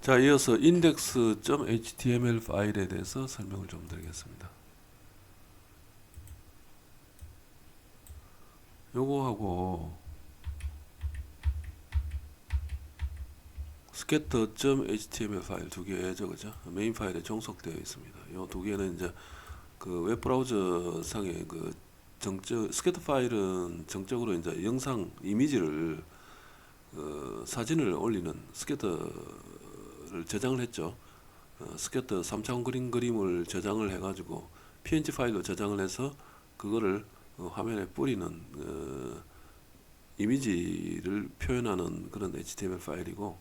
자, 이어서 index.html 파일에 대해서 설명을 좀 드리겠습니다. 요거하고 scatter.html 파일 두 개죠, 그죠? 메인 파일에 종속되어 있습니다. 요 두 개는 이제 그 웹브라우저 상의 그 정적 스캐터 파일은 정적으로 이제 영상 이미지를 사진을 올리는 스캐터를 저장을 했죠. 스캐터 3차원 그림을 저장을 해가지고 PNG 파일로 저장을 해서 그거를 화면에 뿌리는 이미지를 표현하는 그런 HTML 파일이고,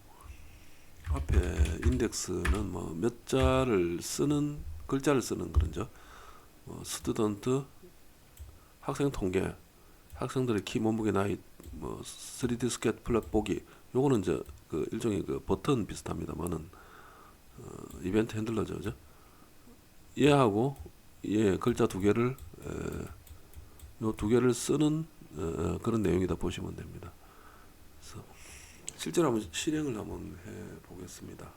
앞에 인덱스는 뭐 몇 자를 쓰는 글자를 쓰는 그런죠. 스튜던트 학생 통계, 학생들의 키 몸무게 나이, 뭐 3D 스켓 플랫 보기, 요거는 이제 그 일종의 그 버튼 비슷합니다만은 이벤트 핸들러죠, 그죠? 얘하고 얘 글자 두 개를 요 두 개를 쓰는 그런 내용이다 보시면 됩니다. 그래서 실제로 한번 실행을 한번 해 보겠습니다.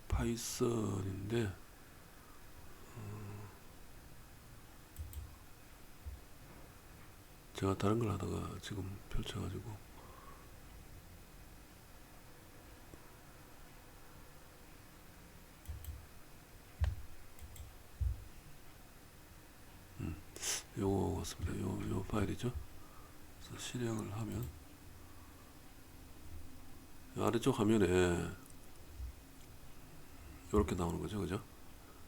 파이썬인데 제가 다른 걸 하다가 지금 펼쳐가지고 요거 같습니다. 요 파일이죠. 그래서 실행을 하면 아래쪽 화면에 이렇게 나오는 거죠, 그죠?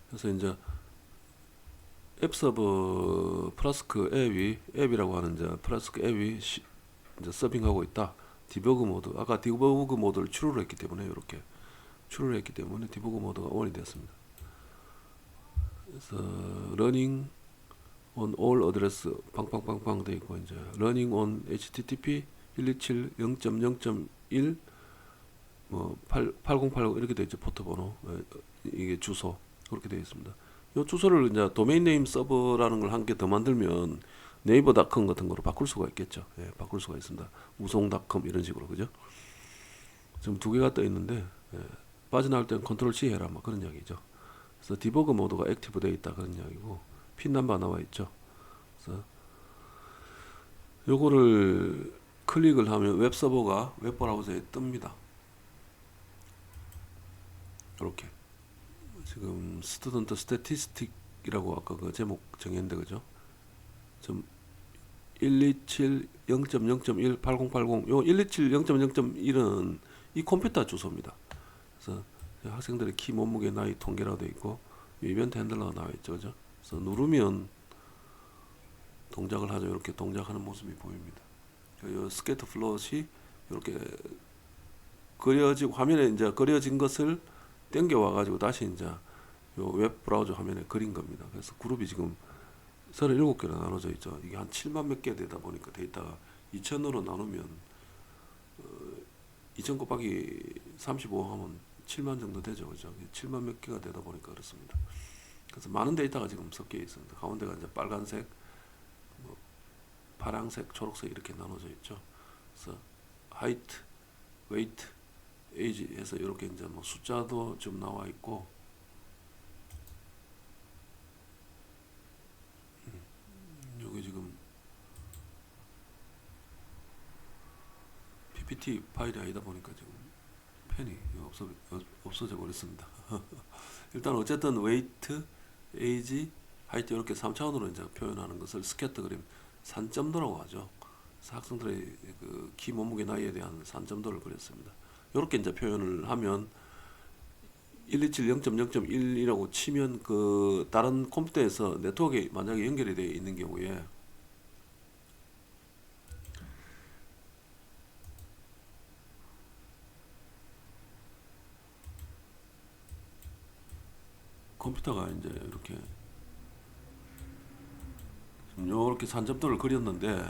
그래서 이제 앱 서버 플라스크 앱이라고 하는 이제 플라스크 앱이 이제 서빙하고 있다. 디버그 모드, 아까 디버그 모드를 출을 했기 때문에 이렇게 출을 했기 때문에 디버그 모드가 ON이 되었습니다. 그래서 running on all address 빵빵빵빵 돼 있고, 이제 running on http 127.0.0.1 뭐 8080 이렇게 돼 있죠. 포트 번호, 이게 주소 그렇게 되어 있습니다. 이 주소를 이제 도메인 네임 서버라는 걸 한 개 더 만들면 네이버닷컴 같은 거로 바꿀 수가 있겠죠. 예, 바꿀 수가 있습니다. 우송닷컴 이런 식으로, 그죠? 지금 두 개가 떠 있는데, 예, 빠져나올 때는 컨트롤 C 해라 뭐 그런 이야기죠. 그래서 디버그 모드가 액티브 되어 있다 그런 이야기고, 핀 넘버 나와 있죠. 그래서 요거를 클릭을 하면 웹 서버가 웹 브라우저에 뜹니다. 이렇게 지금 스튜던트 스태티스틱이라고 아까 그 제목 정했는데, 그죠? 좀 127 0.0.1 8080, 요 127 0.0.1은 이 컴퓨터 주소입니다. 그래서 학생들의 키 몸무게 나이 통계라고 되어 있고, 이벤트 핸들러가 나와 있죠, 그죠? 그래서 누르면 동작을 하죠. 이렇게 동작하는 모습이 보입니다. 요 스케이트 플롯이 이렇게 그려지고, 화면에 이제 그려진 것을 땡겨 와가지고 다시 이제 요 웹 브라우저 화면에 그린 겁니다. 그래서 그룹이 지금 37개로 나눠져 있죠. 이게 한 7만 몇 개 되다 보니까 데이터가 2000으로 나누면 2000 곱하기 35 하면 7만 정도 되죠. 그죠? 7만 몇 개가 되다 보니까 그렇습니다. 그래서 많은 데이터가 지금 섞여 있습니다. 가운데가 이제 빨간색, 뭐 파란색, 초록색 이렇게 나눠져 있죠. 그래서 height, weight, age 해서 이렇게 이제 뭐 숫자도 좀 나와 있고, 여기 지금 PPT 파일이 아니다 보니까 지금 펜이 없어져 버렸습니다. 일단 어쨌든 weight, age, height 이렇게 3차원으로 이제 표현하는 것을 스캐터 그림 산점도라고 하죠. 그래서 학생들의 그 키 몸무게 나이에 대한 산점도를 그렸습니다. 이렇게 이제 표현을 하면 127 0.0.1이라고 치면 그 다른 컴퓨터에서 네트워크에 만약에 연결이 되어 있는 경우에 컴퓨터가 이제 이렇게 요렇게 산점도를 그렸는데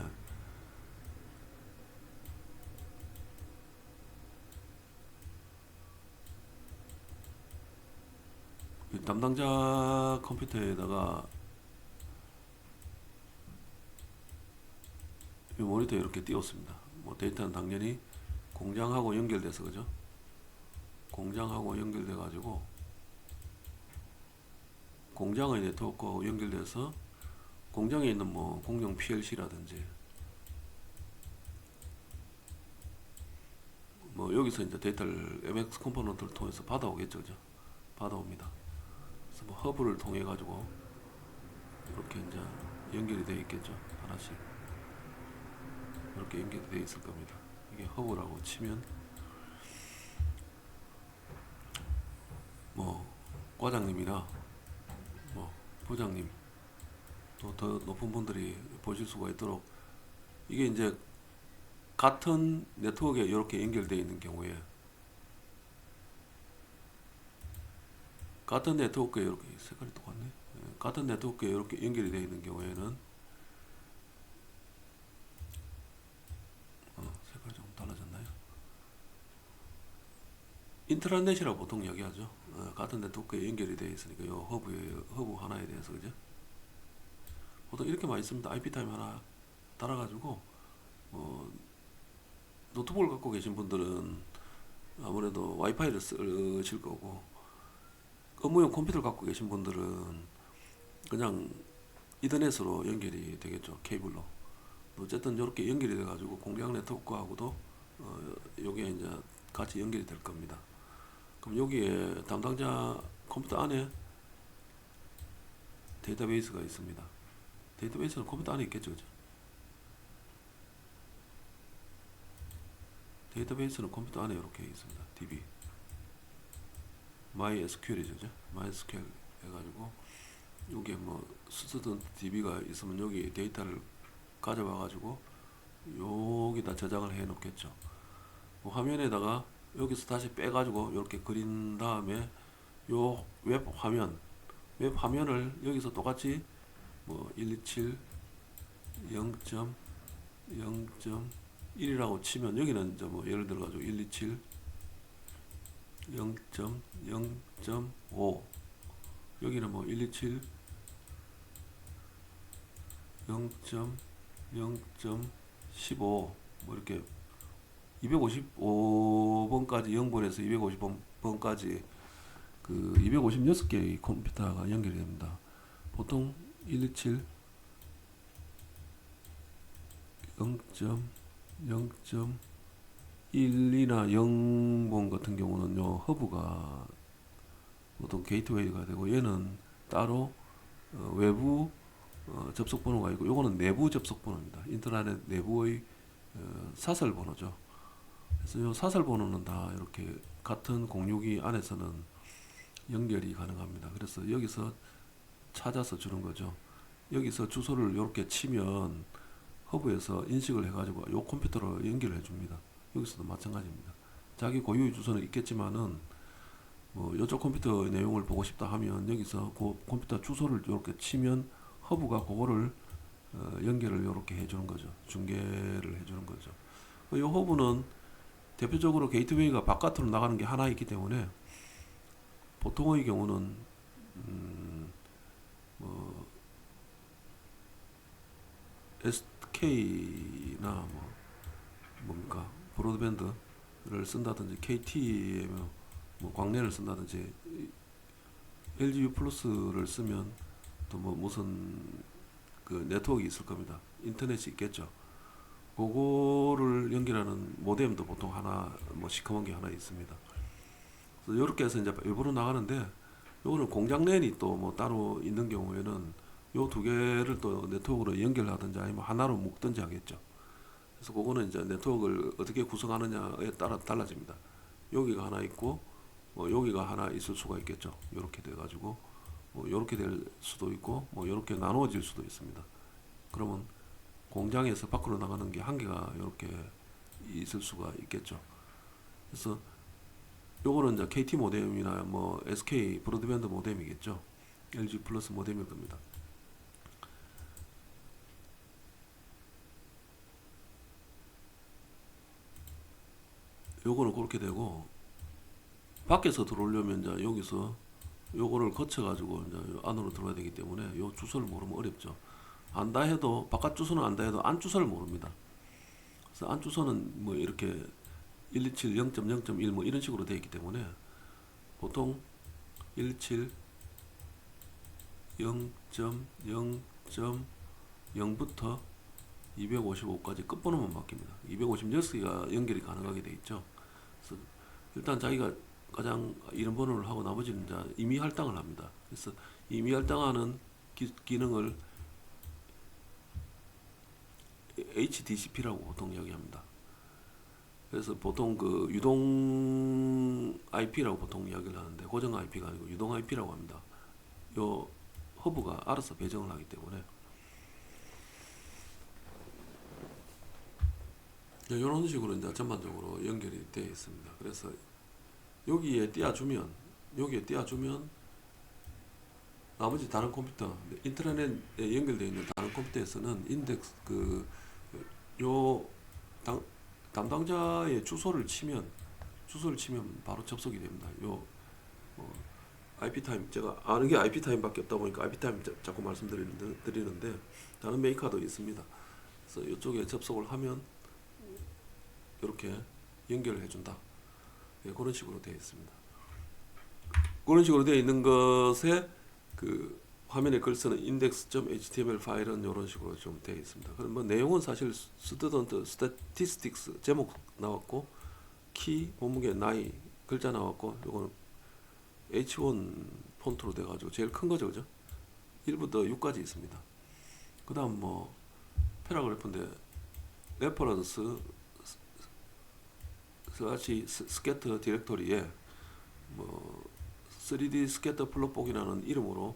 이 담당자 컴퓨터에다가 이 모니터에 이렇게 띄웠습니다. 뭐 데이터는 당연히 공장하고 연결돼서 그죠? 공장하고 연결돼 가지고 공장의 네트워크하고 연결돼서 공장에 있는 뭐 공정 PLC라든지 뭐 여기서 이제 데이터를 MX 컴포넌트를 통해서 받아오겠죠, 그죠? 받아옵니다. 그래서 뭐 허브를 통해 가지고 이렇게 이제 연결이 되어 있겠죠, 하나씩 이렇게 연결이 되어 있을 겁니다. 이게 허브라고 치면 뭐 과장님이나 뭐 부장님 또 더 높은 분들이 보실 수가 있도록 이게 이제 같은 네트워크에 이렇게 연결되어 있는 경우에 같은 네트워크에 이렇게 색깔이 똑같네. 같은 네트워크에 이렇게 연결이 되어 있는 경우에는 색깔이 좀 달라졌나요? 인트라넷이라고 보통 이야기하죠. 같은 네트워크에 연결이 되어 있으니까 요 허브 하나에 대해서 그죠? 보통 이렇게 많이 씁니다. IP 타임 하나 달아가지고 노트북을 갖고 계신 분들은 아무래도 와이파이를 쓰실 거고 업무용 컴퓨터를 갖고 계신 분들은 그냥 이더넷으로 연결이 되겠죠. 케이블로. 어쨌든 이렇게 연결이 돼가지고 공장 네트워크하고도 요게 이제 같이 연결이 될 겁니다. 그럼 여기에 담당자 컴퓨터 안에 데이터베이스가 있습니다. 데이터베이스는 컴퓨터 안에 있겠죠, 그죠? 데이터베이스는 컴퓨터 안에 이렇게 있습니다. DB, MySQL이죠, 그죠? MySQL 해가지고 여기에 뭐 스튜던트 DB가 있으면 여기 데이터를 가져와가지고 여기다 저장을 해 놓겠죠. 그 화면에다가 여기서 다시 빼가지고 이렇게 그린 다음에 요 웹 화면을 여기서 똑같이 뭐 127 0.0.1이라고 치면 여기는 이제 뭐 예를 들어 가지고 127 0.0.5 여기는 뭐 127 0.0.15 뭐 이렇게 255번까지 0번에서 250번까지 그 256개의 컴퓨터가 연결이 됩니다. 보통 127 0.0.1이나 0번 같은 경우는 요 허브가 보통 게이트웨이가 되고 얘는 따로 외부 접속 번호가 있고 요거는 내부 접속 번호입니다. 인터넷 내부의 사설 번호죠. 그래서 요 사설 번호는 다 이렇게 같은 공유기 안에서는 연결이 가능합니다. 그래서 여기서 찾아서 주는 거죠. 여기서 주소를 이렇게 치면 허브에서 인식을 해가지고 요 컴퓨터로 연결해 줍니다. 여기서도 마찬가지입니다. 자기 고유의 주소는 있겠지만은 뭐 이쪽 컴퓨터의 내용을 보고 싶다 하면 여기서 그 컴퓨터 주소를 이렇게 치면 허브가 그거를 연결을 이렇게 해주는 거죠. 중계를 해주는 거죠. 이 허브는 대표적으로 게이트웨이가 바깥으로 나가는 게 하나 있기 때문에 보통의 경우는 뭐 SK나 뭐 뭡니까 브로드밴드를 쓴다든지 KT의 뭐 광랜을 쓴다든지 LG U 플러스를 쓰면 또 뭐 무슨 그 네트워크 있을 겁니다. 인터넷이 있겠죠. 그거를 연결하는 모뎀도 보통 하나 뭐 시커먼 게 하나 있습니다. 그래서 이렇게 해서 이제 일부러 나가는데 요거는 공장 랜이 또 뭐 따로 있는 경우에는 요 두 개를 또 네트워크로 연결하든지 아니면 하나로 묶든지 하겠죠. 그래서 그거는 이제 네트워크를 어떻게 구성하느냐에 따라 달라집니다. 여기가 하나 있고 뭐 여기가 하나 있을 수가 있겠죠. 이렇게 돼 가지고 뭐 이렇게 될 수도 있고 뭐 이렇게 나누어질 수도 있습니다. 그러면 공장에서 밖으로 나가는 게 한 개가 이렇게 있을 수가 있겠죠. 그래서 요거는 이제 KT 모뎀이나 뭐 SK 브로드밴드 모뎀이겠죠. LG 플러스 모뎀일 겁니다. 요거는 그렇게 되고, 밖에서 들어오려면 이제 여기서 요거를 거쳐 가지고 이제 안으로 들어와야 되기 때문에 요 주소를 모르면 어렵죠. 안다 해도, 바깥 주소는 안다 해도 안 주소를 모릅니다. 그래서 안 주소는 뭐 이렇게 127 0.0.1 뭐 이런 식으로 되어 있기 때문에 보통 127 0.0.0부터 255까지 끝번호만 바뀝니다. 256개가 연결이 가능하게 되어 있죠. 그래서 일단 자기가 가장 이런 번호를 하고 나머지는 이제 임의 할당을 합니다. 그래서 임의 할당하는 기능을 HDCP라고 보통 이야기합니다. 그래서 보통 그 유동 IP라고 보통 이야기를 하는데 고정 IP가 아니고 유동 IP라고 합니다. 요 허브가 알아서 배정을 하기 때문에 이런 식으로 이제 전반적으로 연결이 되어 있습니다. 그래서 여기에 띄워주면 나머지 다른 컴퓨터 인터넷에 연결되어 있는 다른 컴퓨터에서는 인덱스 요 담당자의 주소를 치면 바로 접속이 됩니다. 요 IP 타임, 제가 아는 게 IP 타임밖에 없다 보니까 IP 타임 자꾸 말씀드리는데 다른 메이커도 있습니다. 그래서 이쪽에 접속을 하면 이렇게 연결을 해준다. 네, 그런 식으로 되어 있습니다. 그런 식으로 되어 있는 것에 그 화면에 글 쓰는 index.html 파일은 이런 식으로 좀 되어 있습니다. 그럼 뭐 내용은 사실 student statistics 제목 나왔고 키 몸무게 나이 글자 나왔고 요거는 H1 폰트로 돼 가지고 제일 큰 거죠, 그죠? 1부터 6까지 있습니다. 그다음 뭐 패러그래프인데 레퍼런스 슬래시 스캐터 디렉토리에 뭐 3D 스캐터 플롯복이라는 이름으로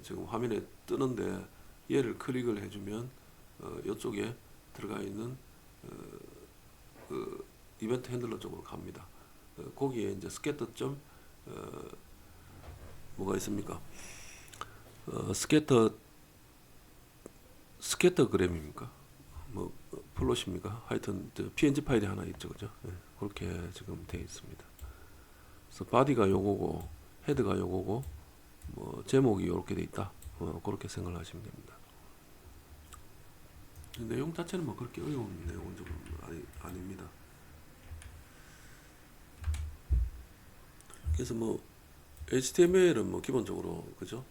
지금 화면에 뜨는데 얘를 클릭을 해주면 이쪽에 들어가 있는 그 이벤트 핸들러 쪽으로 갑니다. 거기에 이제 스캐터 점 뭐가 있습니까? 스캐터그램입니까? 뭐 플롯입니까? 하여튼 PNG 파일이 하나 있죠, 그죠? 네, 그렇게 지금 되어 있습니다. 그래서 바디가 요거고 헤드가 요거고 뭐 제목이 이렇게 돼 있다. 그렇게 생각을 하시면 됩니다. 내용 자체는 뭐 그렇게 어려운 내용은 좀 아닙니다. 그래서 뭐 HTML은 뭐 기본적으로 그죠?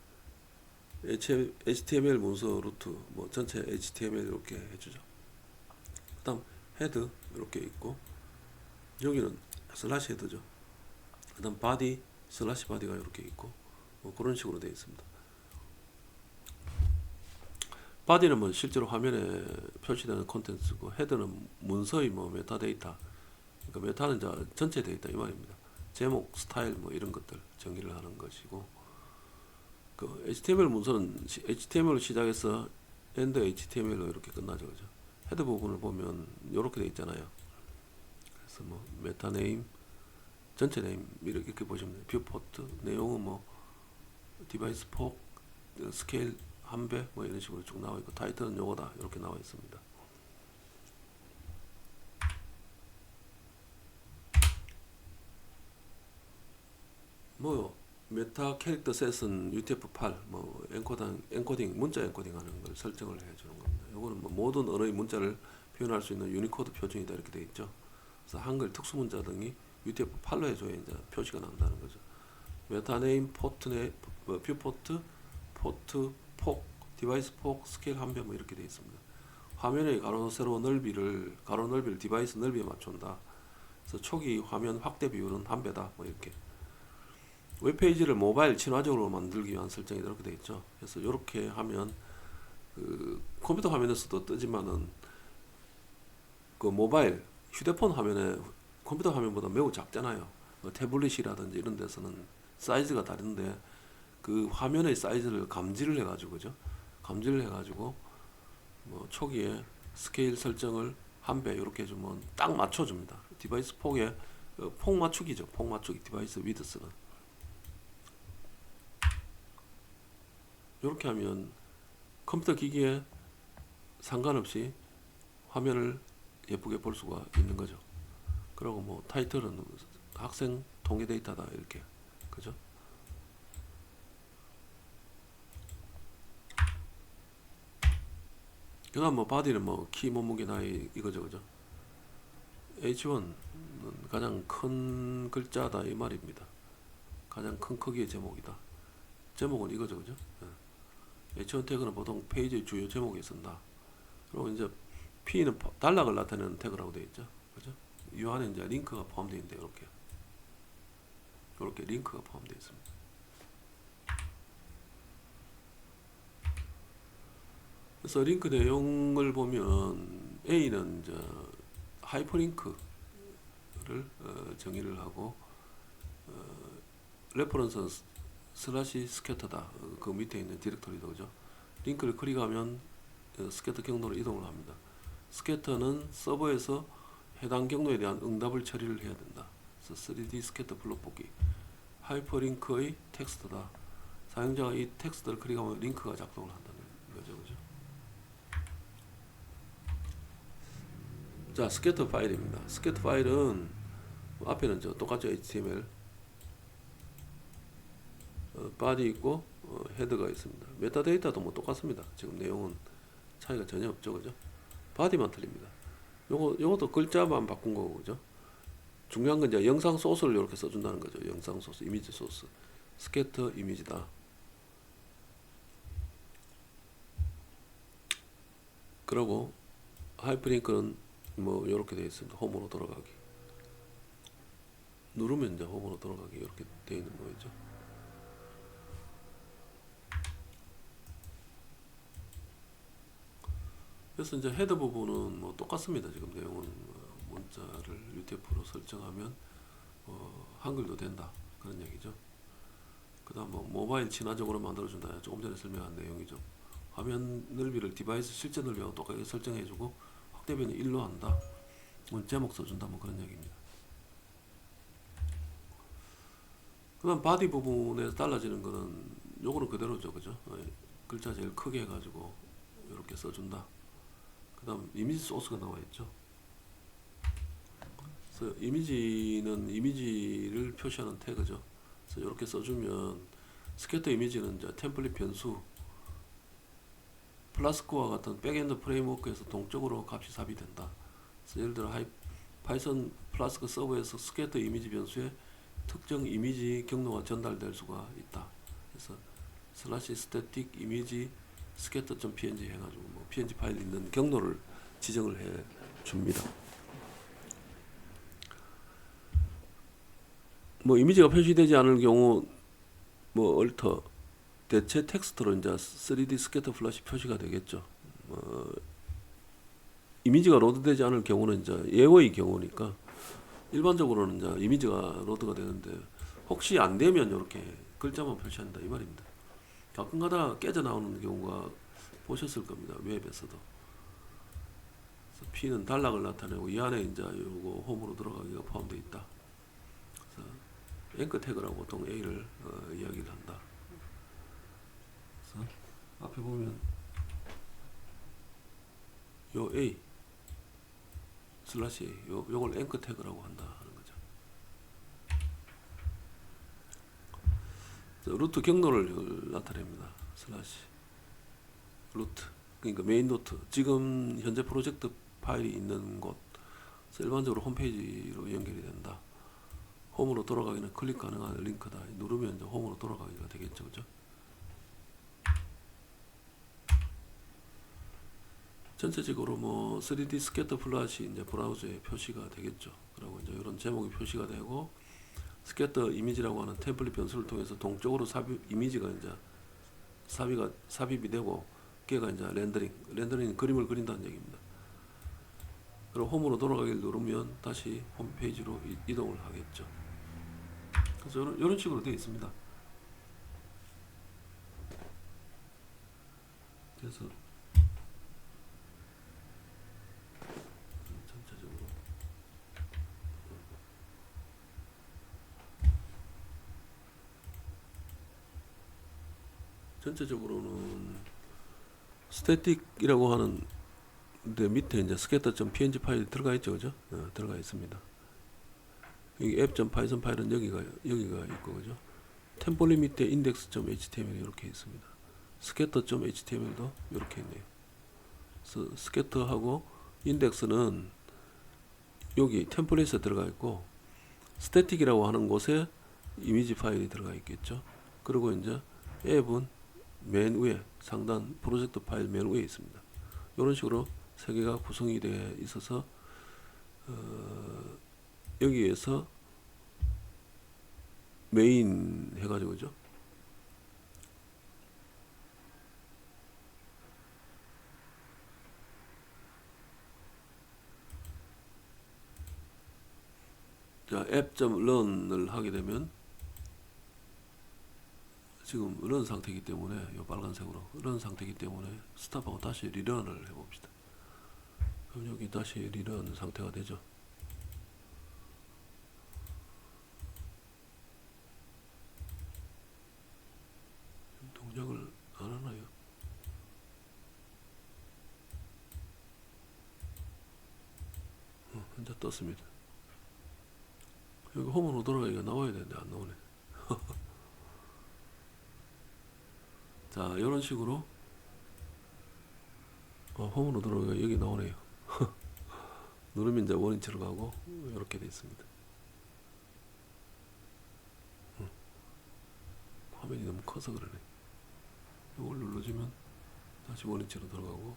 HTML 문서 루트 뭐 전체 HTML 이렇게 해주죠. 그다음 헤드 이렇게 있고 여기는 슬래시 헤드죠. 그다음 바디 슬래시 바디가 이렇게 있고 뭐 그런 식으로 되어 있습니다. 바디는 뭐 실제로 화면에 표시되는 콘텐츠고 헤드는 문서의 뭐 메타데이터. 그러니까 메타는 이제 전체 데이터 이 말입니다. 제목, 스타일 뭐 이런 것들 정의를 하는 것이고 그 HTML 문서는 HTML로 시작해서 end HTML로 이렇게 끝나죠, 그죠? 헤드 부분을 보면 이렇게 돼 있잖아요. 그래서 뭐 메타 네임, 전체 네임 이렇게 보시면 돼요. 뷰 포트 내용은 뭐 디바이스 폭, 스케일 한 배 뭐 이런 식으로 쭉 나와 있고 타이틀은 요거다 이렇게 나와 있습니다. 뭐 메타 캐릭터 셋은 UTF-8 뭐 엔코딩 문자 엔코딩하는 걸 설정을 해주는 겁니다. 요거는 뭐 모든 언어의 문자를 표현할 수 있는 유니코드 표준이다 이렇게 되어 있죠. 그래서 한글 특수 문자 등이 UTF-8로 해줘야 이제 표시가 난다는 거죠. 메타 네임, 뷰 포트, 폭, 디바이스 폭, 스케일 한 배 뭐 이렇게 되어 있습니다. 화면의 가로 세로 넓이를 디바이스 넓이에 맞춘다. 그래서 초기 화면 확대 비율은 한 배다 뭐 이렇게. 웹페이지를 모바일 친화적으로 만들기 위한 설정이 이렇게 되어 있죠. 그래서 이렇게 하면 그 컴퓨터 화면에서도 뜨지만은 그 모바일 휴대폰 화면에 컴퓨터 화면보다 매우 작잖아요. 태블릿이라든지 이런 데서는 사이즈가 다른데 그 화면의 사이즈를 감지를 해가지고 그죠? 감지를 해가지고 뭐 초기에 스케일 설정을 한 배 이렇게 해주면 딱 맞춰줍니다. 디바이스 폭에 폭 맞추기죠. 폭 맞추기 디바이스 위드스는 이렇게 하면 컴퓨터 기기에 상관없이 화면을 예쁘게 볼 수가 있는 거죠. 그리고 뭐 타이틀은 학생 통계 데이터다 이렇게, 그죠? 그다음 뭐 바디는 뭐 키, 몸무게, 나이 이거죠, 그죠? H1은 가장 큰 글자다 이 말입니다. 가장 큰 크기의 제목이다. 제목은 이거죠, 그죠? H1 태그는 보통 페이지의 주요 제목에 쓴다. 그리고 이제 P는 단락을 나타내는 태그라고 되어 있죠, 그죠? 이 안에 이제 링크가 포함되어 있는데 이렇게 링크가 포함되어 있습니다. 그래서 링크 내용을 보면 A는 이제 하이퍼링크를 정의를 하고 레퍼런스는 슬래시 스캐터다. 그 밑에 있는 디렉터리도 그죠? 링크를 클릭하면 스캐터 경로로 이동을 합니다. 스캐터는 서버에서 해당 경로에 대한 응답을 처리를 해야 된다. 그래서 3D 스캐터 블록 보기. 하이퍼링크의 텍스트다. 사용자가 이 텍스트를 클릭하면 링크가 작동을 한다는 거죠, 그죠? 자, 스캐터 파일입니다. 스캐터 파일은 앞에는 똑같죠, HTML 바디 있고 헤드가 있습니다. 메타데이터도 뭐 똑같습니다. 지금 내용은 차이가 전혀 없죠, 그죠? 바디만 틀립니다. 요것도 글자만 바꾼 거고, 그죠? 중요한 건 이제 영상 소스를 이렇게 써준다는 거죠. 영상 소스, 이미지 소스. 스캐터 이미지다. 그리고 하이퍼링크는 뭐 이렇게 되어 있습니다. 홈으로 돌아가기. 누르면 이제 홈으로 돌아가기 이렇게 되어 있는 거죠. 그래서 이제 헤더 부분은 뭐 똑같습니다. 지금 내용은 문자를 UTF-로 설정하면 한글도 된다 그런 얘기죠. 그다음 뭐 모바일 친화적으로 만들어준다. 조금 전에 설명한 내용이죠. 화면 넓이를 디바이스 실제 넓이하고 똑같게 설정해주고 확대비는 1로 한다. 제목 써준다 뭐 그런 얘기입니다. 그다음 바디 부분에서 달라지는 거는 요거는 그대로죠, 그죠? 글자 제일 크게 해가지고 이렇게 써준다. 그 다음 이미지 소스가 나와 있죠. 그래서 이미지는 이미지를 표시하는 태그죠. 그래서 이렇게 써주면 스캐터 이미지는 이제 템플릿 변수 플라스크와 같은 백엔드 프레임워크에서 동적으로 값이 삽입된다. 그래서 예를 들어 파이썬 플라스크 서버에서 스캐터 이미지 변수에 특정 이미지 경로가 전달될 수가 있다. 그래서 슬래시 스태틱 이미지 scatter.png 해가지고 뭐 png 파일 있는 경로를 지정을 해 줍니다. 뭐 이미지가 표시되지 않을 경우 뭐 얼터 대체 텍스트로 이제 3D 스캐터 플래시 표시가 되겠죠. 이미지가 로드되지 않을 경우는 이제 예외의 경우니까 일반적으로는 이제 이미지가 로드가 되는데 혹시 안 되면 이렇게 글자만 표시한다 이 말입니다. 가끔가다 깨져 나오는 경우가 보셨을 겁니다. 웹에서도. 그래서 P는 단락을 나타내고 이 안에 이제 요거 홈으로 들어가기가 포함되어 있다. 그래서 앵커 태그라고 보통 A를 이야기를 한다. 그래서 앞에 보면 요 A 슬래시 A 요걸 앵커 태그라고 한다 하는 거죠. 루트 경로를 나타냅니다. 슬래시 루트 그러니까 메인 노트 지금 현재 프로젝트 파일이 있는 곳 일반적으로 홈페이지로 연결이 된다. 홈으로 돌아가기는 클릭 가능한 링크다. 누르면 이제 홈으로 돌아가기가 되겠죠, 그죠? 전체적으로 뭐 3D 스캐터 플랫이 이제 브라우저에 표시가 되겠죠. 그리고 이제 이런 제목이 표시가 되고 스캐터 이미지라고 하는 템플릿 변수를 통해서 동적으로 이미지가 이제 삽입이 되고 걔가 이제 렌더링 그림을 그린다는 얘기입니다. 그리고 홈으로 돌아가기를 누르면 다시 홈페이지로 이동을 하겠죠. 그래서 이런 식으로 되어 있습니다. 그래서 전체적으로는 스태틱이라고 하는 데 밑에 이제 scatter.png 파일이 들어가 있죠, 그죠? 들어가 있습니다. 여기 app.python 파일은 여기가 있고, 그죠? 템포릿 밑에 index.html 이렇게 있습니다. scatter.html도 이렇게 있네요. 그래서 scatter하고 index는 여기 템플릿에 들어가 있고, static이라고 하는 곳에 이미지 파일이 들어가 있겠죠. 그리고 이제 앱은 맨 위에 상단 프로젝트 파일 맨 위에 있습니다. 이런 식으로 세 개가 구성이 되어 있어서 여기에서 메인 해가지고죠. 자, app.run을 하게 되면 지금 run 상태이기 때문에 이 빨간색으로 run 상태이기 때문에 스탑하고 다시 리런을 해봅시다. 그럼 여기 다시 리런 상태가 되죠. 동작을 안 하나요? 혼자 떴습니다. 여기 홈으로 돌아가기가 나와야 되는데 안 나오네. 자, 이런 식으로 홈으로 들어가기가 여기 나오네요. 누르면 이제 원위치로 가고 이렇게 돼 있습니다. 화면이 너무 커서 그러네. 이걸 눌러주면 다시 원위치로 들어가고,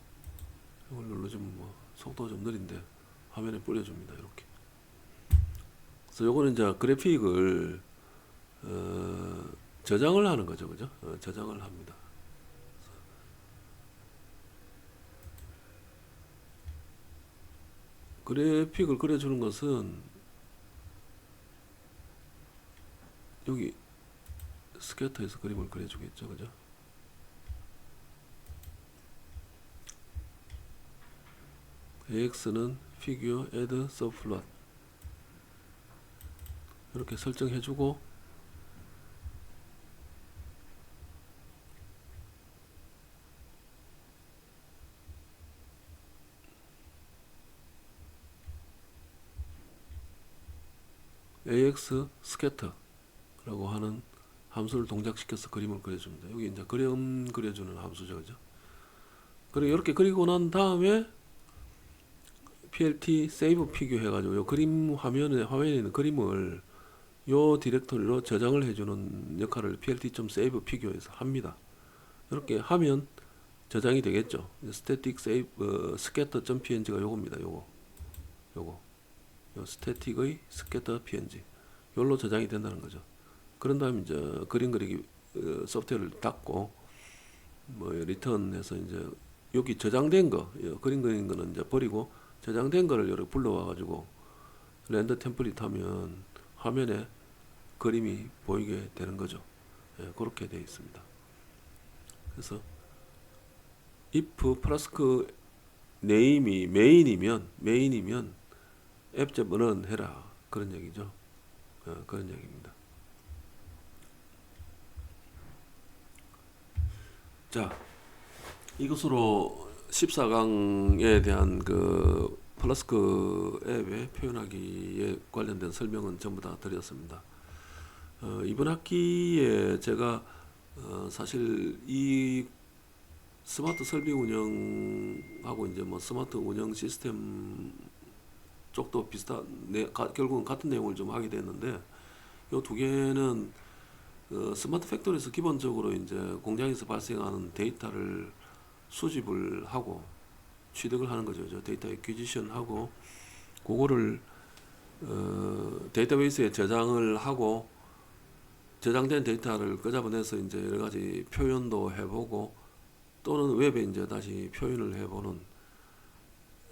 이걸 눌러주면 뭐 속도가 좀 느린데 화면에 뿌려줍니다. 이렇게. 그래서 요거는 이제 그래픽을 저장을 하는 거죠, 그죠? 저장을 합니다. 그래픽을 그려주는 것은 여기 스캐터에서 그림을 그려주겠죠, 그죠? AX는 figure add subplot 이렇게 설정해주고, AX scatter라고 하는 함수를 동작시켜서 그림을 그려줍니다. 여기 이제 그림 그려주는 함수죠, 그죠? 그리고 이렇게 그리고 난 다음에 PLT save figure 해가지고 요 그림 화면에 있는 그림을 요 디렉토리로 저장을 해주는 역할을 plt.save figure에서 합니다. 이렇게 하면 저장이 되겠죠. static save scatter.png가 요겁니다. 요거 요 static의 scatter png 요로 저장이 된다는 거죠. 그런 다음에 이제 그림 그리기 소프트웨어를 닫고 뭐 리턴해서 이제 여기 저장된 거 그림 그리는 거는 이제 버리고 저장된 거를 여기 불러와 가지고 렌더 템플릿 하면 화면에 그림이 보이게 되는 거죠. 예, 그렇게 되어 있습니다. 그래서 if 플라스크 네임이 메인이면 앱.run 해라 그런 얘기죠. 그런 얘기입니다. 자, 이것으로 14강에 대한 그 플라스크 앱에 표현하기에 관련된 설명은 전부 다 드렸습니다. 이번 학기에 제가 사실 이 스마트 설비 운영하고 이제 뭐 스마트 운영 시스템 쪽도 결국은 같은 내용을 좀 하게 됐는데, 이 두 개는 스마트 팩토리에서 기본적으로 이제 공장에서 발생하는 데이터를 수집을 하고 취득을 하는 거죠. 데이터 액퀴지션 하고 그거를 데이터베이스에 저장을 하고 저장된 데이터를 끄집어내서 이제 여러 가지 표현도 해보고 또는 웹에 이제 다시 표현을 해보는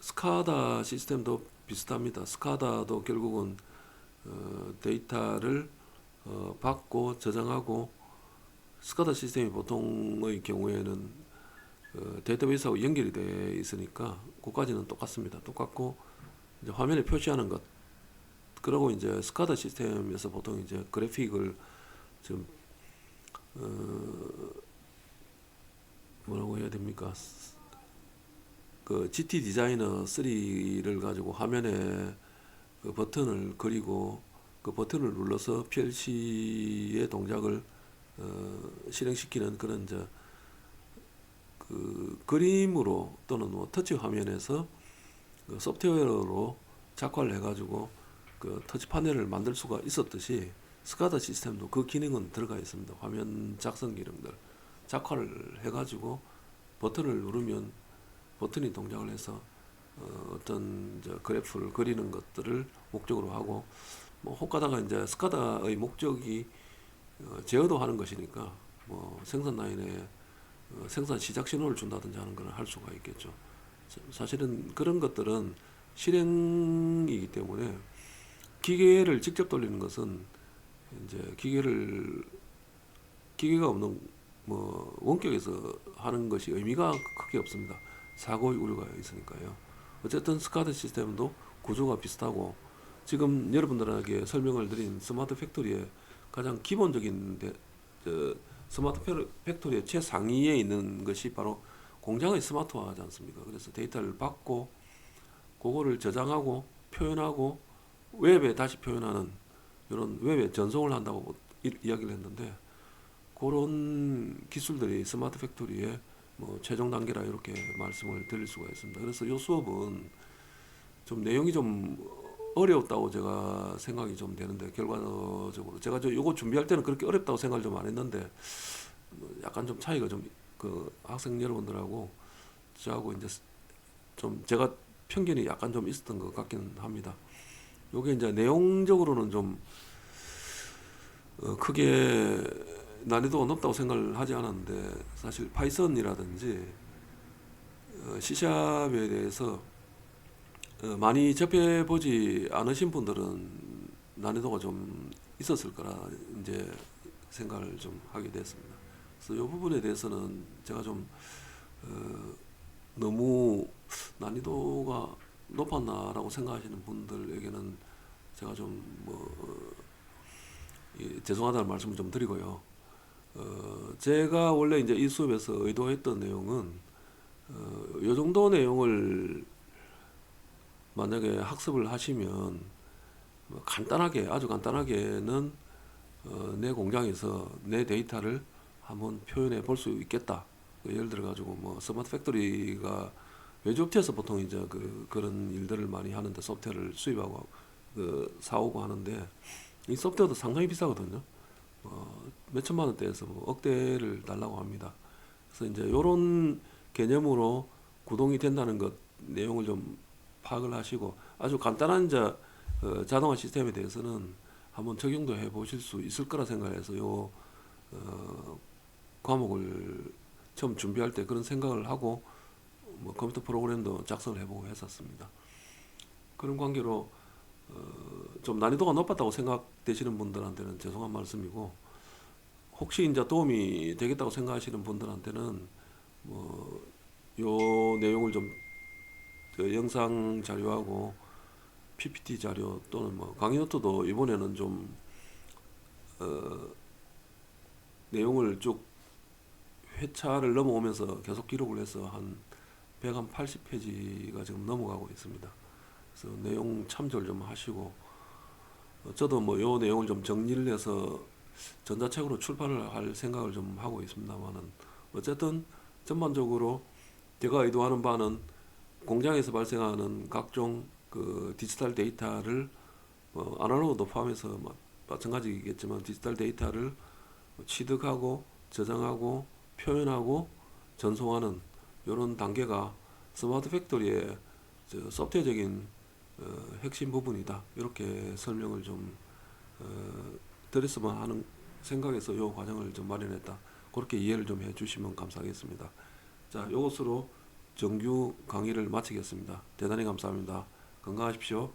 스카다 시스템도 비슷합니다. 스카다도 결국은 데이터를 받고 저장하고, 스카다 시스템이 보통의 경우에는 데이터베이스하고 연결이 되어 있으니까 그까지는 똑같습니다. 똑같고 이제 화면에 표시하는 것, 그리고 이제 스카다 시스템에서 보통 이제 그래픽을 좀 뭐라고 해야 됩니까? 그 GT 디자이너 3를 가지고 화면에 그 버튼을 그리고 그 버튼을 눌러서 PLC의 동작을 실행시키는 그런 이제 그 그림으로 또는 뭐 터치 화면에서 그 소프트웨어로 작화를 해가지고 그 터치 파넬을 만들 수가 있었듯이 스카다 시스템도 그 기능은 들어가 있습니다. 화면 작성 기능들 작화를 해가지고 버튼을 누르면 버튼이 동작을 해서 어떤 이제 그래프를 그리는 것들을 목적으로 하고 뭐 혹가다가 이제 스카다의 목적이 제어도 하는 것이니까 뭐 생산 라인에 생산 시작 신호를 준다든지 하는 걸 할 수가 있겠죠. 사실은 그런 것들은 실행이기 때문에 기계를 직접 돌리는 것은 이제 기계가 없는 뭐 원격에서 하는 것이 의미가 크게 없습니다. 사고의 우려가 있으니까요. 어쨌든 스카다 시스템도 구조가 비슷하고 지금 여러분들에게 설명을 드린 스마트 팩토리의 가장 기본적인 스마트 팩토리의 최상위에 있는 것이 바로 공장의 스마트화하지 않습니까? 그래서 데이터를 받고 그거를 저장하고 표현하고 웹에 다시 표현하는 이런 웹에 전송을 한다고 이야기를 했는데 그런 기술들이 스마트 팩토리의 뭐 최종 단계라 이렇게 말씀을 드릴 수가 있습니다. 그래서 이 수업은 좀 내용이 좀 어려웠다고 제가 생각이 좀 되는데 결과적으로 제가 요거 준비할 때는 그렇게 어렵다고 생각을 좀 안 했는데 약간 좀 차이가 좀 그 학생 여러분들하고 저하고 이제 좀 제가 편견이 약간 좀 있었던 것 같기는 합니다. 요게 이제 내용적으로는 좀 크게 난이도가 높다고 생각을 하지 않았는데 사실 파이썬이라든지 C샵에 대해서 많이 접해보지 않으신 분들은 난이도가 좀 있었을 거라 이제 생각을 좀 하게 됐습니다. 그래서 이 부분에 대해서는 제가 좀 너무 난이도가 높았나라고 생각하시는 분들에게는 제가 좀뭐 죄송하다는 말씀을 좀 드리고요. 제가 원래 이제 이 수업에서 의도했던 내용은 요 정도 내용을 만약에 학습을 하시면 뭐 간단하게 아주 간단하게는 내 공장에서 내 데이터를 한번 표현해 볼 수 있겠다. 예를 들어 가지고 뭐 스마트 팩토리가 외주업체에서 보통 이제 그런 일들을 많이 하는데 소프트웨어를 수입하고 사오고 하는데 이 소프트웨어도 상당히 비싸거든요. 몇 천만 원대에서 뭐 억대를 달라고 합니다. 그래서 이제 이런 개념으로 구동이 된다는 것 내용을 좀 파악을 하시고 아주 간단한 이제 자동화 시스템에 대해서는 한번 적용도 해보실 수 있을 거라 생각해서 요 과목을 처음 준비할 때 그런 생각을 하고 뭐 컴퓨터 프로그램도 작성을 해보고 했었습니다. 그런 관계로 좀 난이도가 높았다고 생각되시는 분들한테는 죄송한 말씀이고 혹시 이제 도움이 되겠다고 생각하시는 분들한테는 뭐 요 내용을 좀 영상 자료하고 PPT 자료 또는 뭐 강의 노트도 이번에는 좀 내용을 쭉 회차를 넘어오면서 계속 기록을 해서 한 180페이지가 지금 넘어가고 있습니다. 그래서 내용 참조를 좀 하시고 저도 뭐 요 내용을 좀 정리를 해서 전자책으로 출판을 할 생각을 좀 하고 있습니다만은 어쨌든 전반적으로 제가 의도하는 바는 공장에서 발생하는 각종 그 디지털 데이터를 아날로그도 포함해서 마찬가지겠지만 디지털 데이터를 취득하고 저장하고 표현하고 전송하는 이런 단계가 스마트 팩토리의 소프트웨어적인 핵심 부분이다. 이렇게 설명을 좀 드렸으면 하는 생각에서 이 과정을 좀 마련했다. 그렇게 이해를 좀 해주시면 감사하겠습니다. 자, 이것으로 정규 강의를 마치겠습니다. 대단히 감사합니다. 건강하십시오.